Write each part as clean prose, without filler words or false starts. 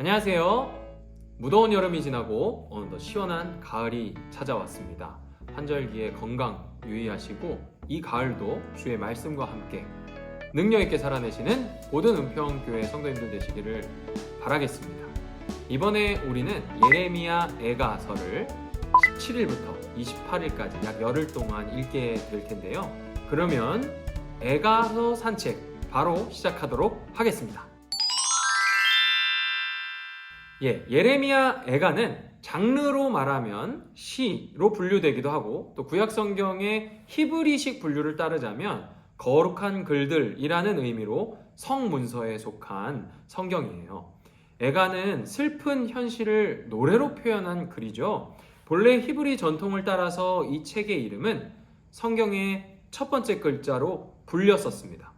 안녕하세요. 무더운 여름이 지나고 어느덧 시원한 가을이 찾아왔습니다. 환절기에 건강 유의하시고 이 가을도 주의 말씀과 함께 능력 있게 살아내시는 모든 은평교회 성도님들 되시기를 바라겠습니다. 이번에 우리는 예레미야 애가서를 17일부터 28일까지 약 열흘 동안 읽게 될 텐데요. 그러면 애가서 산책 바로 시작하도록 하겠습니다. 예레미야 애가는 장르로 말하면 시로 분류되기도 하고 또 구약 성경의 히브리식 분류를 따르자면 거룩한 글들이라는 의미로 성문서에 속한 성경이에요. 애가는 슬픈 현실을 노래로 표현한 글이죠. 본래 히브리 전통을 따라서 이 책의 이름은 성경의 첫 번째 글자로 불렸었습니다.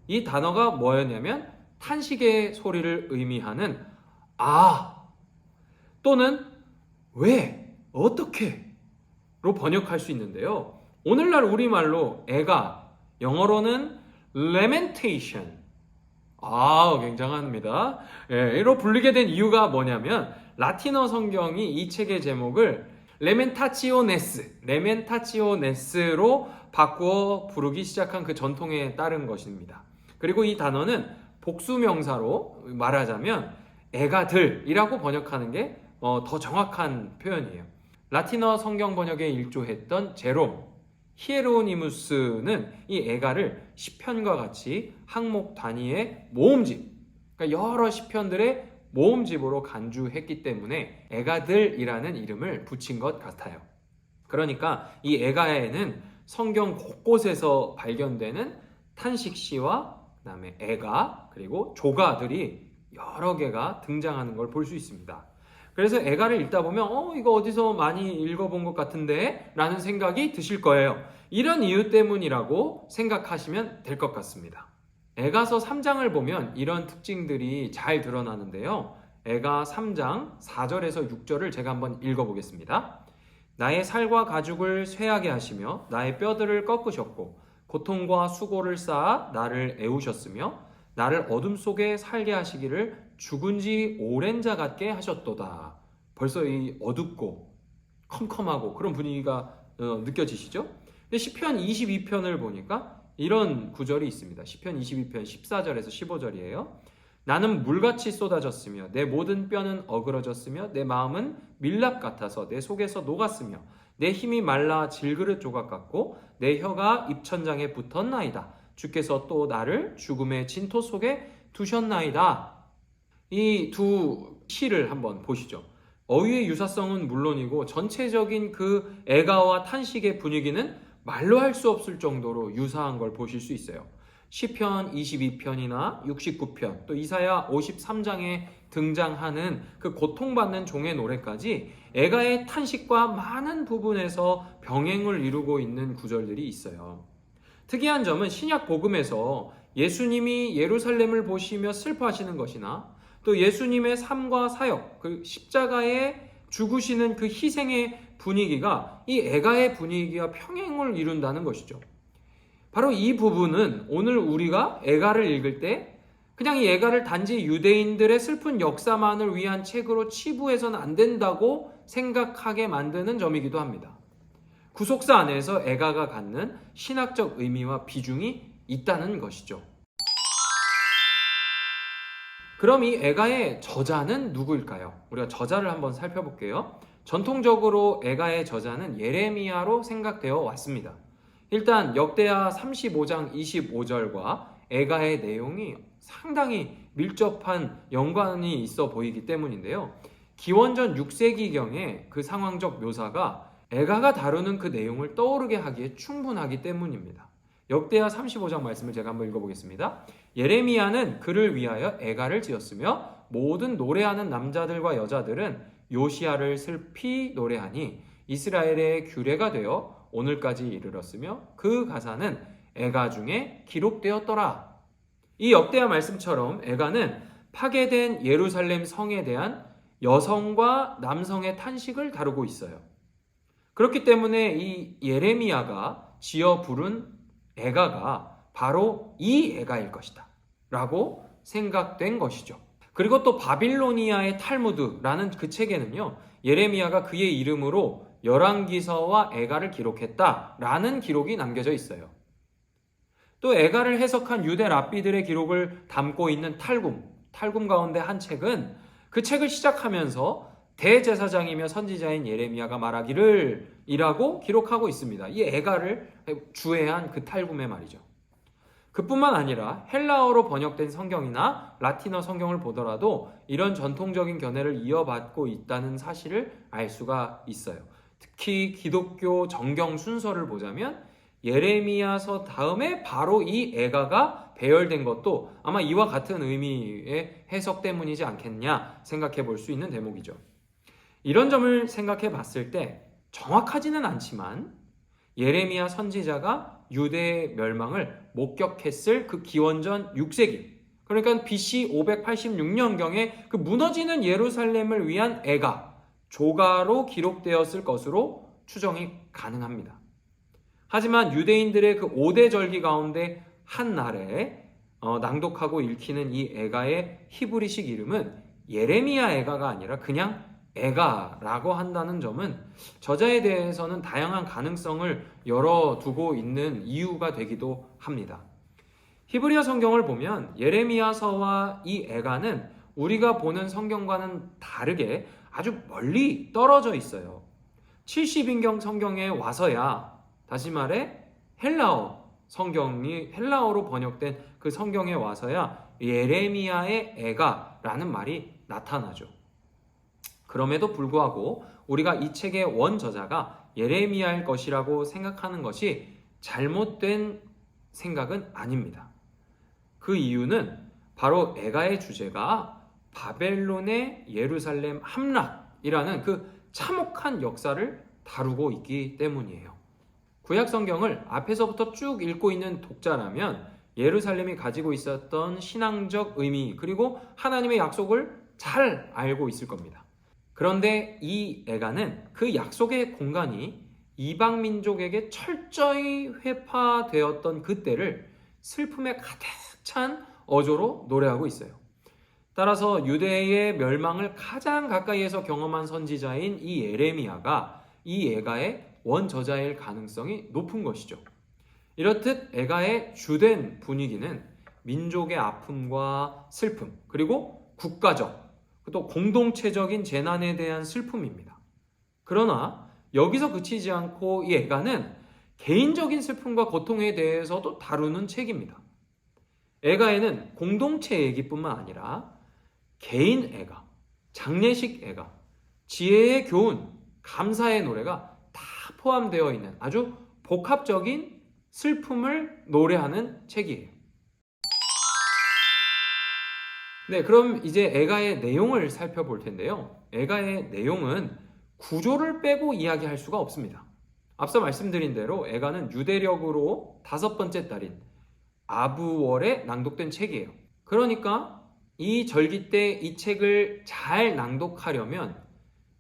이 단어가 뭐였냐면 탄식의 소리를 의미하는 또는 왜, 어떻게 로 번역할 수 있는데요. 오늘날 우리말로 애가, 영어로는 lamentation. 굉장합니다. 이로 불리게 된 이유가 뭐냐면 라틴어 성경이 이 책의 제목을 lementationes로 바꾸어 부르기 시작한 그 전통에 따른 것입니다. 그리고 이 단어는 복수명사로 말하자면 애가들이라고 번역하는 게 더 정확한 표현이에요. 라틴어 성경 번역에 일조했던 제롬 히에로니무스는 이 애가를 시편과 같이 항목 단위의 모음집, 그러니까 여러 시편들의 모음집으로 간주했기 때문에 애가들이라는 이름을 붙인 것 같아요. 그러니까 이 애가에는 성경 곳곳에서 발견되는 탄식시와 그다음에 애가 그리고 조가들이 여러 개가 등장하는 걸 볼 수 있습니다. 그래서 애가를 읽다 보면 이거 어디서 많이 읽어본 것 같은데 라는 생각이 드실 거예요. 이런 이유 때문이라고 생각하시면 될 것 같습니다. 애가서 3장을 보면 이런 특징들이 잘 드러나는데요. 애가 3장 4절에서 6절을 제가 한번 읽어보겠습니다. 나의 살과 가죽을 쇠하게 하시며 나의 뼈들을 꺾으셨고 고통과 수고를 쌓아 나를 애우셨으며 나를 어둠 속에 살게 하시기를 죽은 지 오랜 자 같게 하셨도다. 벌써 이 어둡고 컴컴하고 그런 분위기가 느껴지시죠? 근데 시편 22편을 보니까 이런 구절이 있습니다. 시편 22편 14절에서 15절이에요. 나는 물같이 쏟아졌으며 내 모든 뼈는 어그러졌으며 내 마음은 밀랍 같아서 내 속에서 녹았으며 내 힘이 말라 질그릇 조각 같고 내 혀가 입천장에 붙었나이다. 주께서 또 나를 죽음의 진토 속에 두셨나이다. 이 두 시를 한번 보시죠. 어휘의 유사성은 물론이고 전체적인 그 애가와 탄식의 분위기는 말로 할 수 없을 정도로 유사한 걸 보실 수 있어요. 시편 22편이나 69편 또 이사야 53장에 등장하는 그 고통받는 종의 노래까지 애가의 탄식과 많은 부분에서 병행을 이루고 있는 구절들이 있어요. 특이한 점은 신약 복음에서 예수님이 예루살렘을 보시며 슬퍼하시는 것이나 또 예수님의 삶과 사역, 그 십자가에 죽으시는 그 희생의 분위기가 이 애가의 분위기와 평행을 이룬다는 것이죠. 바로 이 부분은 오늘 우리가 애가를 읽을 때 그냥 이 애가를 단지 유대인들의 슬픈 역사만을 위한 책으로 치부해서는 안 된다고 생각하게 만드는 점이기도 합니다. 구속사 안에서 애가가 갖는 신학적 의미와 비중이 있다는 것이죠. 그럼 이 애가의 저자는 누구일까요? 우리가 저자를 한번 살펴볼게요. 전통적으로 애가의 저자는 예레미야로 생각되어 왔습니다. 일단 역대하 35장 25절과 애가의 내용이 상당히 밀접한 연관이 있어 보이기 때문인데요. 기원전 6세기경의 그 상황적 묘사가 애가가 다루는 그 내용을 떠오르게 하기에 충분하기 때문입니다. 역대하 35장 말씀을 제가 한번 읽어보겠습니다. 예레미야는 그를 위하여 애가를 지었으며 모든 노래하는 남자들과 여자들은 요시야를 슬피 노래하니 이스라엘의 규례가 되어 오늘까지 이르렀으며 그 가사는 애가 중에 기록되었더라. 이 역대하 말씀처럼 애가는 파괴된 예루살렘 성에 대한 여성과 남성의 탄식을 다루고 있어요. 그렇기 때문에 이 예레미야가 지어 부른 애가가 바로 이 애가일 것이다 라고 생각된 것이죠. 그리고 또 바빌로니아의 탈무드라는 그 책에는요, 예레미야가 그의 이름으로 열왕기서와 애가를 기록했다라는 기록이 남겨져 있어요. 또 애가를 해석한 유대 랍비들의 기록을 담고 있는 탈굼 가운데 한 책은 그 책을 시작하면서 대제사장이며 선지자인 예레미야가 말하기를 이라고 기록하고 있습니다. 이 애가를 주해한 그 탈굼의 말이죠. 그뿐만 아니라 헬라어로 번역된 성경이나 라틴어 성경을 보더라도 이런 전통적인 견해를 이어받고 있다는 사실을 알 수가 있어요. 특히 기독교 정경 순서를 보자면 예레미야서 다음에 바로 이 애가가 배열된 것도 아마 이와 같은 의미의 해석 때문이지 않겠냐 생각해 볼 수 있는 대목이죠. 이런 점을 생각해 봤을 때 정확하지는 않지만 예레미야 선지자가 유대의 멸망을 목격했을 그 기원전 6세기, 그러니까 BC 586년경에 그 무너지는 예루살렘을 위한 애가, 조가로 기록되었을 것으로 추정이 가능합니다. 하지만 유대인들의 그 5대 절기 가운데 한 날에 낭독하고 읽히는 이 애가의 히브리식 이름은 예레미야 애가가 아니라 그냥 애가라고 한다는 점은 저자에 대해서는 다양한 가능성을 열어두고 있는 이유가 되기도 합니다. 히브리어 성경을 보면 예레미야서와 이 애가는 우리가 보는 성경과는 다르게 아주 멀리 떨어져 있어요. 70인경 성경에 와서야, 다시 말해 성경이 헬라어로 번역된 그 성경에 와서야 예레미야의 애가라는 말이 나타나죠. 그럼에도 불구하고 우리가 이 책의 원저자가 예레미야일 것이라고 생각하는 것이 잘못된 생각은 아닙니다. 그 이유는 바로 애가의 주제가 바벨론의 예루살렘 함락이라는 그 참혹한 역사를 다루고 있기 때문이에요. 구약 성경을 앞에서부터 쭉 읽고 있는 독자라면 예루살렘이 가지고 있었던 신앙적 의미 그리고 하나님의 약속을 잘 알고 있을 겁니다. 그런데 이 애가는 그 약속의 공간이 이방 민족에게 철저히 회파되었던 그때를 슬픔에 가득 찬 어조로 노래하고 있어요. 따라서 유대의 멸망을 가장 가까이에서 경험한 선지자인 이 예레미야가 이 애가의 원저자일 가능성이 높은 것이죠. 이렇듯 애가의 주된 분위기는 민족의 아픔과 슬픔, 그리고 국가적, 또 공동체적인 재난에 대한 슬픔입니다. 그러나 여기서 그치지 않고 이 애가는 개인적인 슬픔과 고통에 대해서도 다루는 책입니다. 애가에는 공동체 얘기뿐만 아니라 개인 애가, 장례식 애가, 지혜의 교훈, 감사의 노래가 다 포함되어 있는 아주 복합적인 슬픔을 노래하는 책이에요. 네, 그럼 이제 애가의 내용을 살펴볼 텐데요. 애가의 내용은 구조를 빼고 이야기할 수가 없습니다. 앞서 말씀드린 대로 애가는 유대력으로 5번째 달인 아부월에 낭독된 책이에요. 그러니까 이 절기 때 이 책을 잘 낭독하려면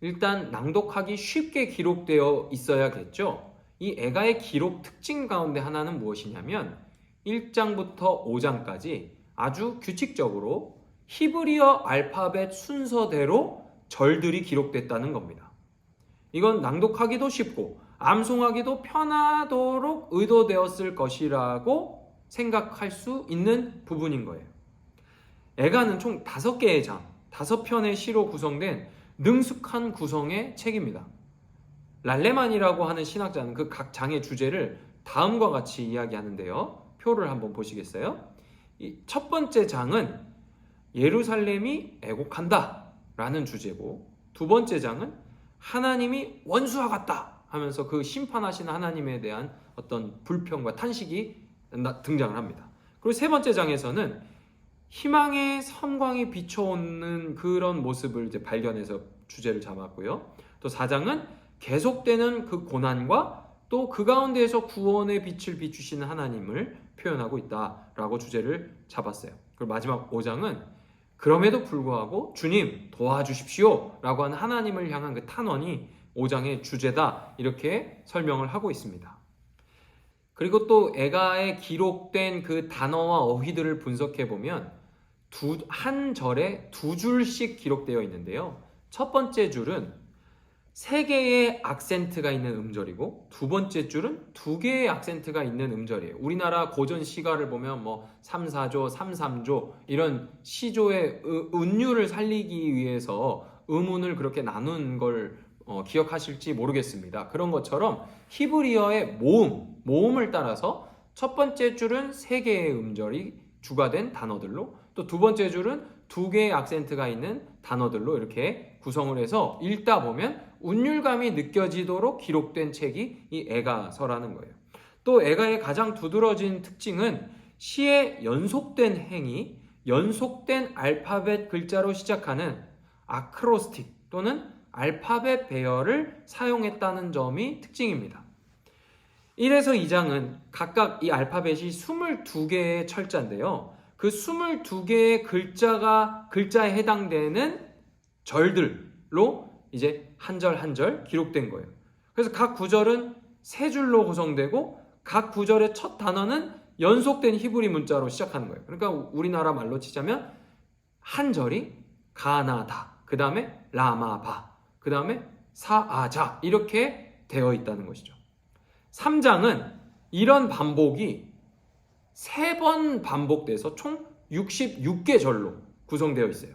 일단 낭독하기 쉽게 기록되어 있어야겠죠. 이 애가의 기록 특징 가운데 하나는 무엇이냐면 1장부터 5장까지 아주 규칙적으로 히브리어 알파벳 순서대로 절들이 기록됐다는 겁니다. 이건 낭독하기도 쉽고 암송하기도 편하도록 의도되었을 것이라고 생각할 수 있는 부분인 거예요. 애가는 총 5개의 장, 5편의 시로 구성된 능숙한 구성의 책입니다. 랄레만이라고 하는 신학자는 그 각 장의 주제를 다음과 같이 이야기하는데요. 표를 한번 보시겠어요? 이 첫 번째 장은 예루살렘이 애곡한다 라는 주제고, 두 번째 장은 하나님이 원수와 같다 하면서 그 심판하시는 하나님에 대한 어떤 불평과 탄식이 등장을 합니다. 그리고 세 번째 장에서는 희망의 선광이 비춰오는 그런 모습을 이제 발견해서 주제를 잡았고요. 또 4장은 계속되는 그 고난과 또 그 가운데에서 구원의 빛을 비추시는 하나님을 표현하고 있다라고 주제를 잡았어요. 그리고 마지막 5장은 그럼에도 불구하고 주님 도와주십시오 라고 하는 하나님을 향한 그 탄원이 5장의 주제다 이렇게 설명을 하고 있습니다. 그리고 또 애가에 기록된 그 단어와 어휘들을 분석해 보면 한 절에 두 줄씩 기록되어 있는데요. 첫 번째 줄은 세 개의 악센트가 있는 음절이고 두 번째 줄은 두 개의 악센트가 있는 음절이에요. 우리나라 고전 시가를 보면 뭐 3, 4조, 3, 3조 이런 시조의 운율을 살리기 위해서 음운을 그렇게 나눈 걸 기억하실지 모르겠습니다. 그런 것처럼 히브리어의 모음을 따라서 첫 번째 줄은 세 개의 음절이 주가 된 단어들로, 또 두 번째 줄은 두 개의 악센트가 있는 단어들로 이렇게 구성을 해서 읽다 보면 운율감이 느껴지도록 기록된 책이 이 애가서라는 거예요. 또 애가의 가장 두드러진 특징은 시의 연속된 행이 연속된 알파벳 글자로 시작하는 아크로스틱 또는 알파벳 배열을 사용했다는 점이 특징입니다. 1에서 2장은 각각 이 알파벳이 22개의 철자인데요. 그 22개의 글자에 해당되는 절들로 이제 한 절 한 절 기록된 거예요. 그래서 각 구절은 세 줄로 구성되고 각 구절의 첫 단어는 연속된 히브리 문자로 시작하는 거예요. 그러니까 우리나라 말로 치자면 한 절이 가나다, 그 다음에 라마바, 그 다음에 사아자 이렇게 되어 있다는 것이죠. 3장은 이런 반복이 3번 반복돼서 총 66개 절로 구성되어 있어요.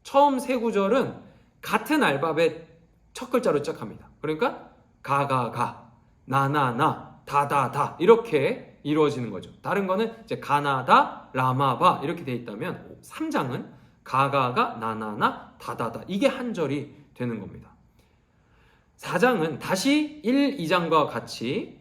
처음 세 구절은 같은 알파벳 첫 글자로 시작합니다. 그러니까 가가가, 나나나, 다다다 이렇게 이루어지는 거죠. 다른 거는 이제 가나다, 라마바 이렇게 되어 있다면 3장은 가가가, 나나나, 다다다 이게 한 절이 되는 겁니다. 4장은 다시 1, 2장과 같이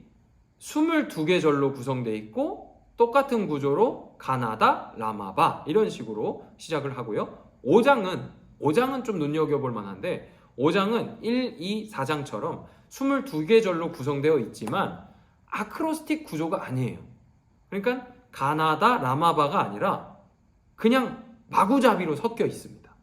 22개 절로 구성되어 있고 똑같은 구조로 가나다, 라마바 이런 식으로 시작을 하고요. 5장은 좀 눈여겨볼 만한데 5장은 1, 2, 4장처럼 22개 절로 구성되어 있지만 아크로스틱 구조가 아니에요. 그러니까 가나다, 라마바가 아니라 그냥 마구잡이로 섞여 있습니다.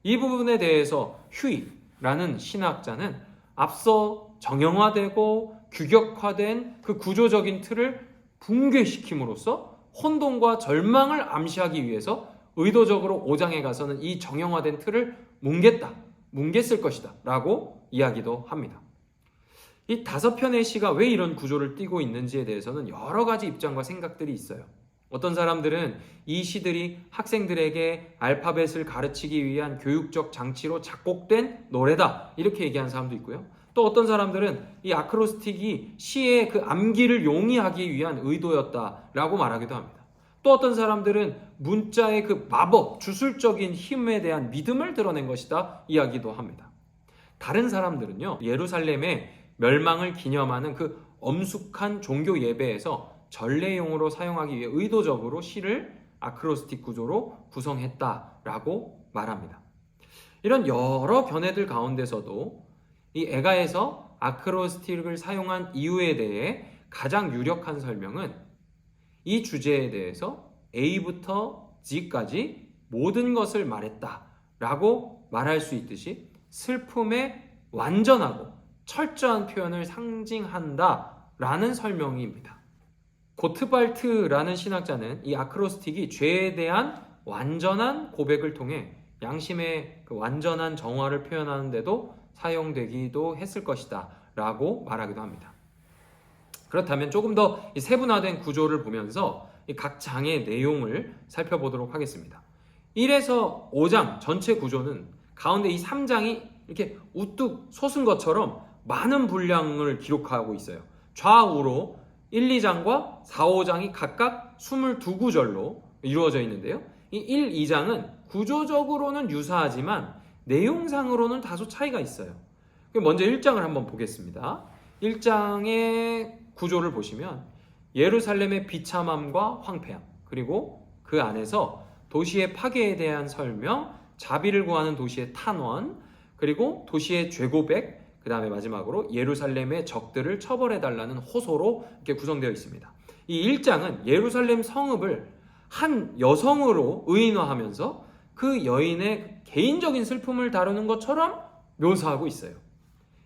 이 부분에 대해서 휴이라는 신학자는 앞서 정형화되고 규격화된 그 구조적인 틀을 붕괴시킴으로써 혼돈과 절망을 암시하기 위해서 의도적으로 5장에 가서는 이 정형화된 틀을 뭉갰을 것이다 라고 이야기도 합니다. 이 5편의 시가 왜 이런 구조를 띠고 있는지에 대해서는 여러 가지 입장과 생각들이 있어요. 어떤 사람들은 이 시들이 학생들에게 알파벳을 가르치기 위한 교육적 장치로 작곡된 노래다 이렇게 얘기하는 사람도 있고요. 또 어떤 사람들은 이 아크로스틱이 시의 그 암기를 용이하기 위한 의도였다라고 말하기도 합니다. 또 어떤 사람들은 문자의 그 마법, 주술적인 힘에 대한 믿음을 드러낸 것이다 이야기도 합니다. 다른 사람들은요, 예루살렘의 멸망을 기념하는 그 엄숙한 종교 예배에서 전례용으로 사용하기 위해 의도적으로 시를 아크로스틱 구조로 구성했다라고 말합니다. 이런 여러 견해들 가운데서도 이 애가에서 아크로스틱을 사용한 이유에 대해 가장 유력한 설명은 이 주제에 대해서 A부터 G까지 모든 것을 말했다라고 말할 수 있듯이 슬픔의 완전하고 철저한 표현을 상징한다라는 설명입니다. 고트발트라는 신학자는 이 아크로스틱이 죄에 대한 완전한 고백을 통해 양심의 그 완전한 정화를 표현하는데도 사용되기도 했을 것이다 라고 말하기도 합니다. 그렇다면 조금 더 세분화된 구조를 보면서 각 장의 내용을 살펴보도록 하겠습니다. 1에서 5장 전체 구조는 가운데 이 3장이 이렇게 우뚝 솟은 것처럼 많은 분량을 기록하고 있어요. 좌우로 1, 2장과 4, 5장이 각각 22구절로 이루어져 있는데요. 이 1, 2장은 구조적으로는 유사하지만 내용상으로는 다소 차이가 있어요. 먼저 1장을 한번 보겠습니다. 1장의 구조를 보시면 예루살렘의 비참함과 황폐함, 그리고 그 안에서 도시의 파괴에 대한 설명, 자비를 구하는 도시의 탄원, 그리고 도시의 죄고백, 그 다음에 마지막으로 예루살렘의 적들을 처벌해달라는 호소로 이렇게 구성되어 있습니다. 이 1장은 예루살렘 성읍을 한 여성으로 의인화하면서 그 여인의 개인적인 슬픔을 다루는 것처럼 묘사하고 있어요.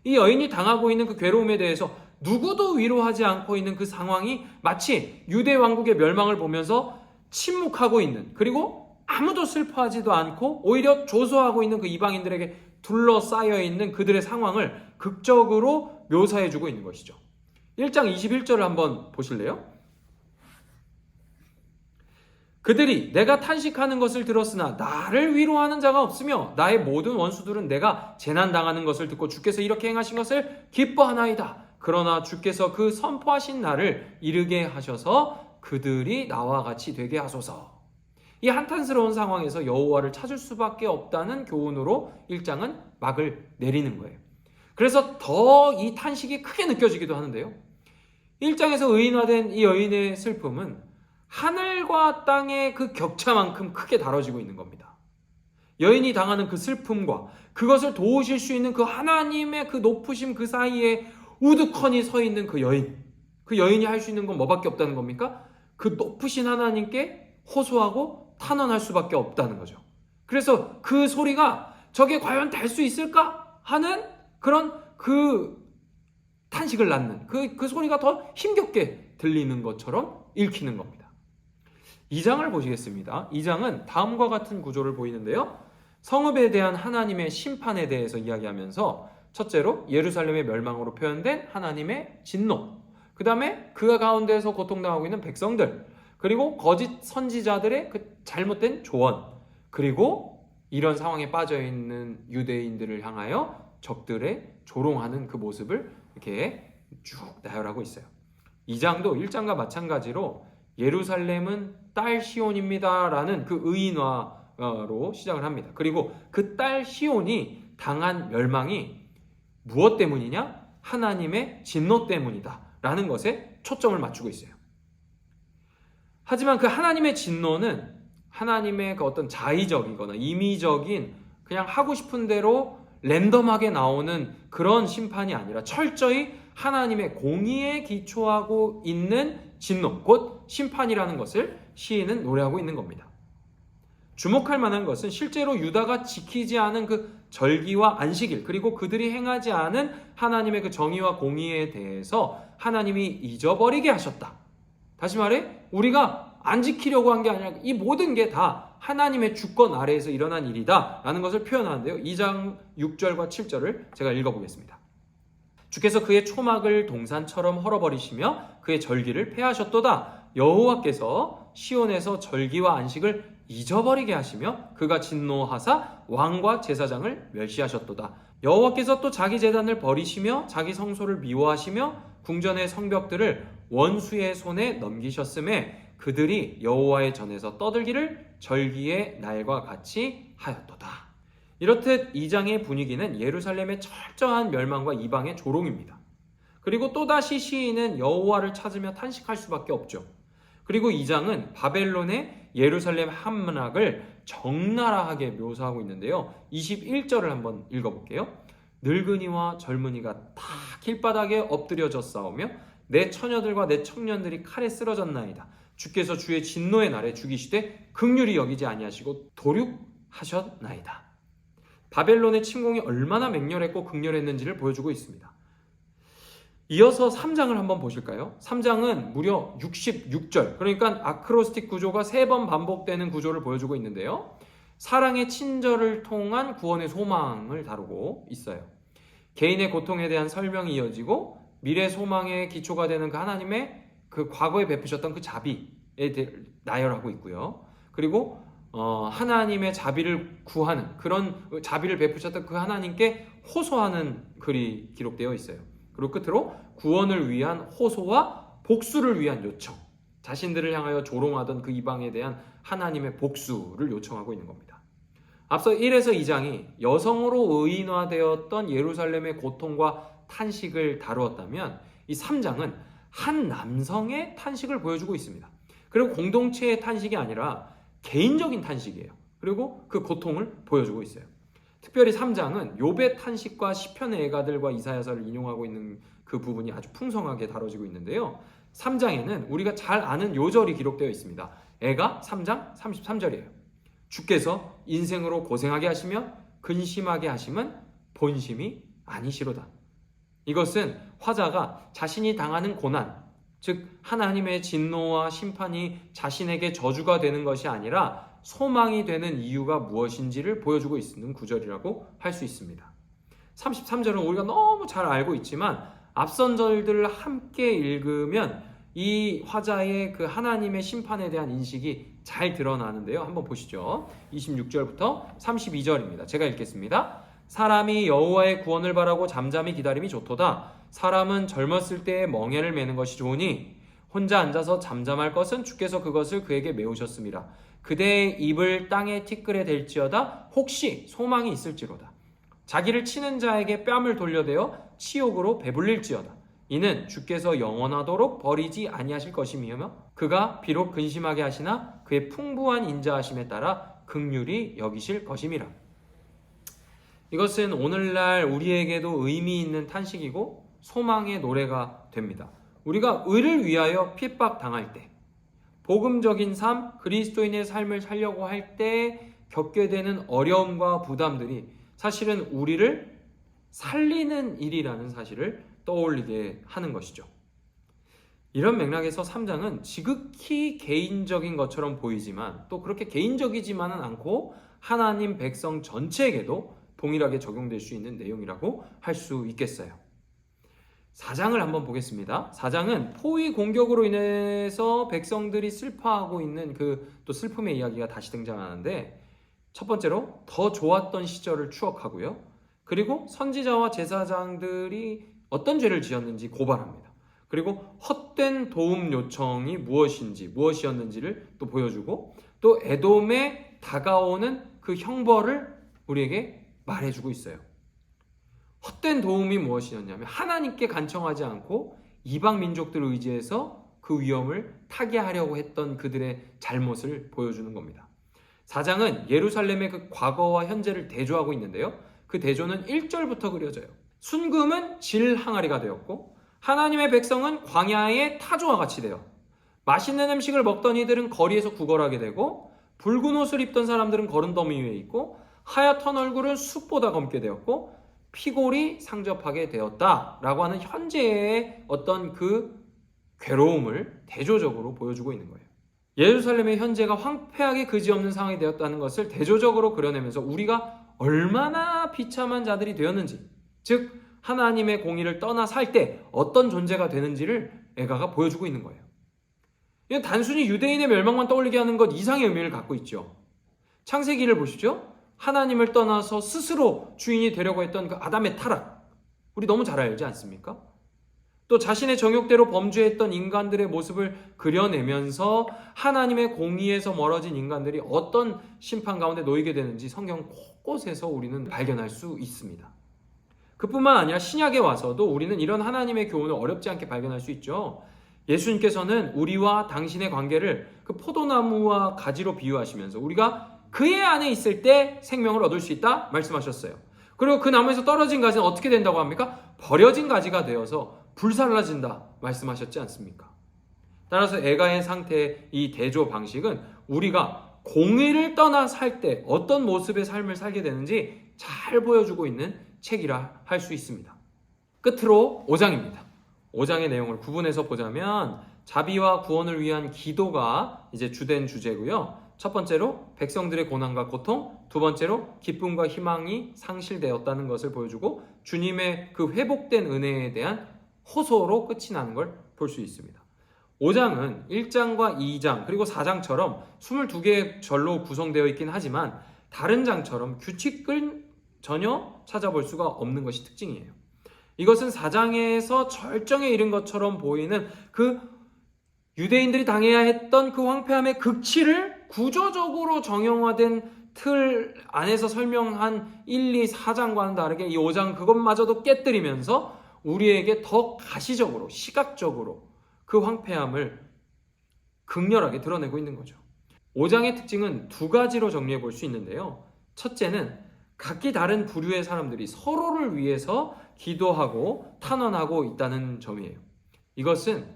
이 여인이 당하고 있는 그 괴로움에 대해서 누구도 위로하지 않고 있는 그 상황이 마치 유대 왕국의 멸망을 보면서 침묵하고 있는, 그리고 아무도 슬퍼하지도 않고 오히려 조소하고 있는 그 이방인들에게 둘러싸여 있는 그들의 상황을 극적으로 묘사해주고 있는 것이죠. 1장 21절을 한번 보실래요? 그들이 내가 탄식하는 것을 들었으나 나를 위로하는 자가 없으며 나의 모든 원수들은 내가 재난당하는 것을 듣고 주께서 이렇게 행하신 것을 기뻐하나이다. 그러나 주께서 그 선포하신 날을 이르게 하셔서 그들이 나와 같이 되게 하소서. 이 한탄스러운 상황에서 여호와를 찾을 수밖에 없다는 교훈으로 1장은 막을 내리는 거예요. 그래서 더 이 탄식이 크게 느껴지기도 하는데요. 1장에서 의인화된 이 여인의 슬픔은 하늘과 땅의 그 격차만큼 크게 다뤄지고 있는 겁니다. 여인이 당하는 그 슬픔과 그것을 도우실 수 있는 그 하나님의 그 높으심 그 사이에 우두커니 서 있는 그 여인이 할 수 있는 건 뭐밖에 없다는 겁니까? 그 높으신 하나님께 호소하고 탄원할 수밖에 없다는 거죠. 그래서 그 소리가 저게 과연 될 수 있을까 하는 그런 그 탄식을 낳는 그 소리가 더 힘겹게 들리는 것처럼 읽히는 겁니다. 2장을 보시겠습니다. 2장은 다음과 같은 구조를 보이는데요. 성읍에 대한 하나님의 심판에 대해서 이야기하면서 첫째로 예루살렘의 멸망으로 표현된 하나님의 진노, 그 다음에 그 가운데에서 고통당하고 있는 백성들, 그리고 거짓 선지자들의 그 잘못된 조언, 그리고 이런 상황에 빠져있는 유대인들을 향하여 적들의 조롱하는 그 모습을 이렇게 쭉 나열하고 있어요. 2장도 1장과 마찬가지로 예루살렘은 딸 시온입니다 라는 그 의인화로 시작을 합니다. 그리고 그 딸 시온이 당한 멸망이 무엇 때문이냐? 하나님의 진노 때문이다 라는 것에 초점을 맞추고 있어요. 하지만 그 하나님의 진노는 하나님의 그 어떤 자의적이거나 임의적인 그냥 하고 싶은 대로 랜덤하게 나오는 그런 심판이 아니라 철저히 하나님의 공의에 기초하고 있는 진노, 곧 심판이라는 것을 시인은 노래하고 있는 겁니다. 주목할 만한 것은 실제로 유다가 지키지 않은 그 절기와 안식일, 그리고 그들이 행하지 않은 하나님의 그 정의와 공의에 대해서 하나님이 잊어버리게 하셨다. 다시 말해 우리가 안 지키려고 한 게 아니라 이 모든 게 다 하나님의 주권 아래에서 일어난 일이다 라는 것을 표현하는데요. 2장 6절과 7절을 제가 읽어보겠습니다. 주께서 그의 초막을 동산처럼 헐어버리시며 그의 절기를 폐하셨도다. 여호와께서 시온에서 절기와 안식을 잊어버리게 하시며 그가 진노하사 왕과 제사장을 멸시하셨도다. 여호와께서 또 자기 제단을 버리시며 자기 성소를 미워하시며 궁전의 성벽들을 원수의 손에 넘기셨음에 그들이 여호와의 전에서 떠들기를 절기의 날과 같이 하였도다. 이렇듯 2장의 분위기는 예루살렘의 철저한 멸망과 이방의 조롱입니다. 그리고 또다시 시인은 여호와를 찾으며 탄식할 수밖에 없죠. 그리고 2장은 바벨론의 예루살렘 함락을 적나라하게 묘사하고 있는데요. 21절을 한번 읽어볼게요. 늙은이와 젊은이가 다 길바닥에 엎드려져 싸우며 내 처녀들과 내 청년들이 칼에 쓰러졌나이다. 주께서 주의 진노의 날에 죽이시되 긍휼히 여기지 아니하시고 도륙하셨나이다. 바벨론의 침공이 얼마나 맹렬했고 극렬했는지를 보여주고 있습니다. 이어서 3장을 한번 보실까요? 3장은 무려 66절, 그러니까 아크로스틱 구조가 3번 반복되는 구조를 보여주고 있는데요. 사랑의 친절을 통한 구원의 소망을 다루고 있어요. 개인의 고통에 대한 설명이 이어지고 미래 소망의 기초가 되는 그 하나님의 그 과거에 베푸셨던 그 자비에 나열하고 있고요. 그리고 하나님의 자비를 구하는 그런 자비를 베푸셨던 그 하나님께 호소하는 글이 기록되어 있어요. 그리고 끝으로 구원을 위한 호소와 복수를 위한 요청, 자신들을 향하여 조롱하던 그 이방에 대한 하나님의 복수를 요청하고 있는 겁니다. 앞서 1에서 2장이 여성으로 의인화되었던 예루살렘의 고통과 탄식을 다루었다면 이 3장은 한 남성의 탄식을 보여주고 있습니다. 그리고 공동체의 탄식이 아니라 개인적인 탄식이에요. 그리고 그 고통을 보여주고 있어요. 특별히 3장은 욥의 탄식과 시편의 애가들과 이사야서를 인용하고 있는 그 부분이 아주 풍성하게 다뤄지고 있는데요. 3장에는 우리가 잘 아는 요절이 기록되어 있습니다. 애가 3장 33절이에요. 주께서 인생으로 고생하게 하시며 근심하게 하심은 본심이 아니시로다. 이것은 화자가 자신이 당하는 고난, 즉 하나님의 진노와 심판이 자신에게 저주가 되는 것이 아니라 소망이 되는 이유가 무엇인지를 보여주고 있는 구절이라고 할 수 있습니다. 33절은 우리가 너무 잘 알고 있지만 앞선 절들을 함께 읽으면 이 화자의 그 하나님의 심판에 대한 인식이 잘 드러나는데요. 한번 보시죠. 26절부터 32절입니다. 제가 읽겠습니다. 사람이 여호와의 구원을 바라고 잠잠히 기다림이 좋도다. 사람은 젊었을 때에 멍에를 매는 것이 좋으니 혼자 앉아서 잠잠할 것은 주께서 그것을 그에게 메우셨음이라. 그대의 입을 땅에 티끌에 댈지어다 혹시 소망이 있을지로다. 자기를 치는 자에게 뺨을 돌려대어 치욕으로 배불릴지어다. 이는 주께서 영원하도록 버리지 아니하실 것임이며 그가 비록 근심하게 하시나 그의 풍부한 인자하심에 따라 긍휼히 여기실 것임이라. 이것은 오늘날 우리에게도 의미 있는 탄식이고 소망의 노래가 됩니다. 우리가 의를 위하여 핍박당할 때, 복음적인 삶, 그리스도인의 삶을 살려고 할 때 겪게 되는 어려움과 부담들이 사실은 우리를 살리는 일이라는 사실을 떠올리게 하는 것이죠. 이런 맥락에서 3장은 지극히 개인적인 것처럼 보이지만 또 그렇게 개인적이지만은 않고 하나님 백성 전체에게도 동일하게 적용될 수 있는 내용이라고 할 수 있겠어요. 4장을 한번 보겠습니다. 4장은 포위 공격으로 인해서 백성들이 슬퍼하고 있는 그 또 슬픔의 이야기가 다시 등장하는데, 첫 번째로 더 좋았던 시절을 추억하고요. 그리고 선지자와 제사장들이 어떤 죄를 지었는지 고발합니다. 그리고 헛된 도움 요청이 무엇이었는지를 또 보여주고, 또 에돔에 다가오는 그 형벌을 우리에게 말해주고 있어요. 헛된 도움이 무엇이었냐면 하나님께 간청하지 않고 이방 민족들을 의지해서 그 위험을 타개하려고 했던 그들의 잘못을 보여주는 겁니다. 4장은 예루살렘의 그 과거와 현재를 대조하고 있는데요. 그 대조는 1절부터 그려져요. 순금은 질 항아리가 되었고 하나님의 백성은 광야의 타조와 같이 되어 맛있는 음식을 먹던 이들은 거리에서 구걸하게 되고 붉은 옷을 입던 사람들은 거름더미 위에 있고 하얗던 얼굴은 숲보다 검게 되었고 피골이 상접하게 되었다라고 하는 현재의 어떤 그 괴로움을 대조적으로 보여주고 있는 거예요. 예루살렘의 현재가 황폐하게 그지없는 상황이 되었다는 것을 대조적으로 그려내면서 우리가 얼마나 비참한 자들이 되었는지, 즉 하나님의 공의를 떠나 살 때 어떤 존재가 되는지를 에가가 보여주고 있는 거예요. 이건 단순히 유대인의 멸망만 떠올리게 하는 것 이상의 의미를 갖고 있죠. 창세기를 보시죠. 하나님을 떠나서 스스로 주인이 되려고 했던 그 아담의 타락, 우리 너무 잘 알지 않습니까? 또 자신의 정욕대로 범죄했던 인간들의 모습을 그려내면서 하나님의 공의에서 멀어진 인간들이 어떤 심판 가운데 놓이게 되는지 성경 곳곳에서 우리는 발견할 수 있습니다. 그뿐만 아니라 신약에 와서도 우리는 이런 하나님의 교훈을 어렵지 않게 발견할 수 있죠. 예수님께서는 우리와 당신의 관계를 그 포도나무와 가지로 비유하시면서 우리가 그의 안에 있을 때 생명을 얻을 수 있다 말씀하셨어요. 그리고 그 나무에서 떨어진 가지는 어떻게 된다고 합니까? 버려진 가지가 되어서 불살라진다 말씀하셨지 않습니까? 따라서 에가의 상태의 이 대조 방식은 우리가 공의를 떠나 살 때 어떤 모습의 삶을 살게 되는지 잘 보여주고 있는 책이라 할 수 있습니다. 끝으로 5장입니다. 5장의 내용을 구분해서 보자면 자비와 구원을 위한 기도가 이제 주된 주제고요. 첫 번째로 백성들의 고난과 고통, 두 번째로 기쁨과 희망이 상실되었다는 것을 보여주고 주님의 그 회복된 은혜에 대한 호소로 끝이 나는 걸 볼 수 있습니다. 5장은 1장과 2장 그리고 4장처럼 22개의 절로 구성되어 있긴 하지만 다른 장처럼 규칙을 전혀 찾아볼 수가 없는 것이 특징이에요. 이것은 4장에서 절정에 이른 것처럼 보이는 그 유대인들이 당해야 했던 그 황폐함의 극치를 구조적으로 정형화된 틀 안에서 설명한 1, 2, 4장과는 다르게 이 5장 그것마저도 깨뜨리면서 우리에게 더 가시적으로, 시각적으로 그 황폐함을 극렬하게 드러내고 있는 거죠. 5장의 특징은 두 가지로 정리해 볼 수 있는데요. 첫째는 각기 다른 부류의 사람들이 서로를 위해서 기도하고 탄원하고 있다는 점이에요. 이것은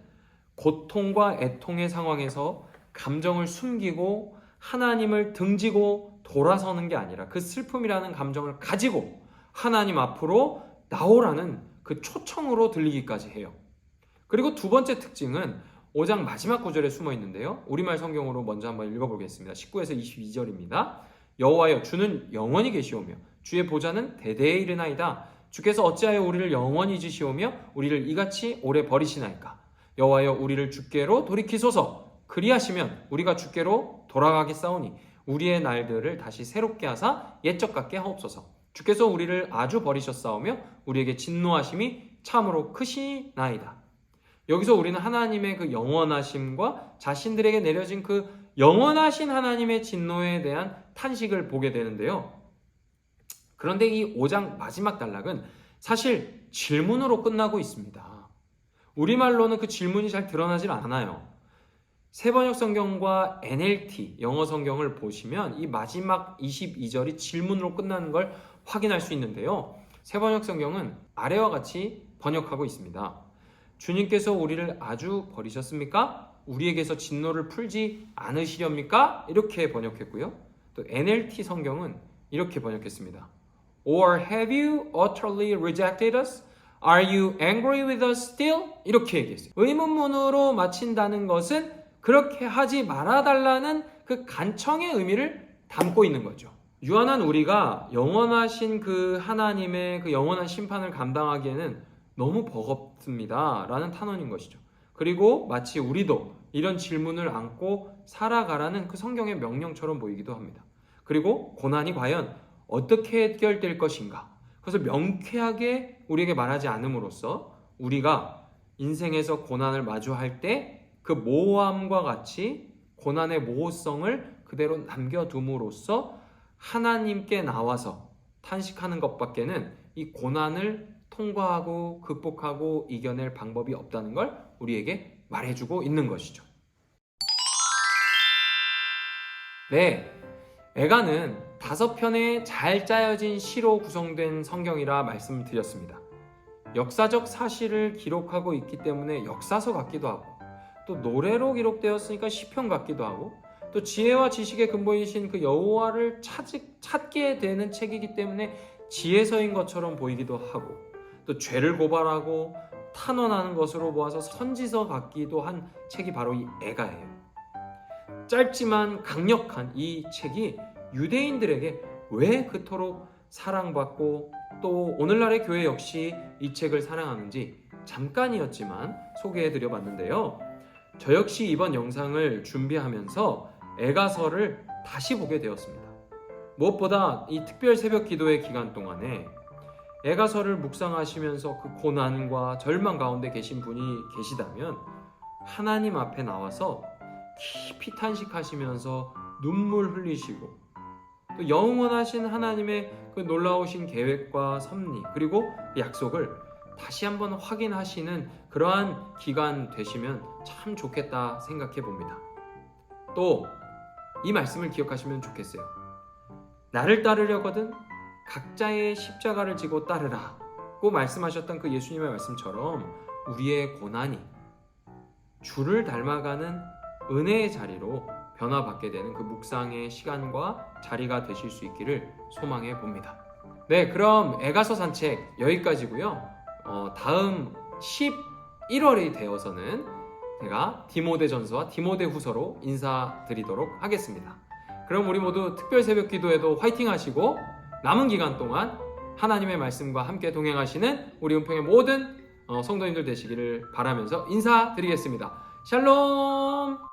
고통과 애통의 상황에서 감정을 숨기고 하나님을 등지고 돌아서는 게 아니라 그 슬픔이라는 감정을 가지고 하나님 앞으로 나오라는 그 초청으로 들리기까지 해요. 그리고 두 번째 특징은 5장 마지막 구절에 숨어 있는데요. 우리말 성경으로 먼저 한번 읽어보겠습니다. 19에서 22절입니다. 여호와여 주는 영원히 계시오며 주의 보좌는 대대에 이르나이다. 주께서 어찌하여 우리를 영원히 지시오며 우리를 이같이 오래 버리시나이까. 여호와여 우리를 주께로 돌이키소서. 그리하시면 우리가 주께로 돌아가겠사오니 우리의 날들을 다시 새롭게 하사 옛적 같게 하옵소서. 주께서 우리를 아주 버리셨사오며 우리에게 진노하심이 참으로 크시나이다. 여기서 우리는 하나님의 그 영원하심과 자신들에게 내려진 그 영원하신 하나님의 진노에 대한 탄식을 보게 되는데요. 그런데 이 5장 마지막 단락은 사실 질문으로 끝나고 있습니다. 우리말로는 그 질문이 잘 드러나질 않아요. 세번역 성경과 NLT 영어 성경을 보시면 이 마지막 22절이 질문으로 끝나는 걸 확인할 수 있는데요. 세번역 성경은 아래와 같이 번역하고 있습니다. 주님께서 우리를 아주 버리셨습니까? 우리에게서 진노를 풀지 않으시렵니까? 이렇게 번역했고요. 또 NLT 성경은 이렇게 번역했습니다. Or have you utterly rejected us? Are you angry with us still? 이렇게 얘기했어요. 의문문으로 마친다는 것은 그렇게 하지 말아달라는 그 간청의 의미를 담고 있는 거죠. 유한한 우리가 영원하신 그 하나님의 그 영원한 심판을 감당하기에는 너무 버겁습니다 라는 탄원인 것이죠. 그리고 마치 우리도 이런 질문을 안고 살아가라는 그 성경의 명령처럼 보이기도 합니다. 그리고 고난이 과연 어떻게 해결될 것인가, 그것을 명쾌하게 우리에게 말하지 않음으로써 우리가 인생에서 고난을 마주할 때 그 모호함과 같이 고난의 모호성을 그대로 남겨둠으로써 하나님께 나와서 탄식하는 것밖에는 이 고난을 통과하고 극복하고 이겨낼 방법이 없다는 걸 우리에게 말해주고 있는 것이죠. 네, 에가는 5편의 잘 짜여진 시로 구성된 성경이라 말씀을 드렸습니다. 역사적 사실을 기록하고 있기 때문에 역사서 같기도 하고, 또 노래로 기록되었으니까 시편 같기도 하고, 또 지혜와 지식의 근본이신 그 여호와를 찾게 되는 책이기 때문에 지혜서인 것처럼 보이기도 하고, 또 죄를 고발하고 탄원하는 것으로 보아서 선지서 같기도 한 책이 바로 이 에가예요. 짧지만 강력한 이 책이 유대인들에게 왜 그토록 사랑받고 또 오늘날의 교회 역시 이 책을 사랑하는지 잠깐이었지만 소개해드려 봤는데요. 저 역시 이번 영상을 준비하면서 에가서를 다시 보게 되었습니다. 무엇보다 이 특별 새벽 기도의 기간 동안에 에가서를 묵상하시면서 그 고난과 절망 가운데 계신 분이 계시다면 하나님 앞에 나와서 깊이 탄식하시면서 눈물 흘리시고 또 영원하신 하나님의 그 놀라우신 계획과 섭리 그리고 약속을 다시 한번 확인하시는 그러한 기간 되시면 참 좋겠다 생각해 봅니다. 또 이 말씀을 기억하시면 좋겠어요. 나를 따르려거든 각자의 십자가를 지고 따르라고 말씀하셨던 그 예수님의 말씀처럼 우리의 고난이 주를 닮아가는 은혜의 자리로 변화받게 되는 그 묵상의 시간과 자리가 되실 수 있기를 소망해 봅니다. 네, 그럼 에가서 산책 여기까지고요. 다음 11월이 되어서는 제가 디모데전서와 디모데후서로 인사드리도록 하겠습니다. 그럼 우리 모두 특별 새벽 기도에도 화이팅 하시고 남은 기간 동안 하나님의 말씀과 함께 동행하시는 우리 은평의 모든 성도님들 되시기를 바라면서 인사드리겠습니다. 샬롬!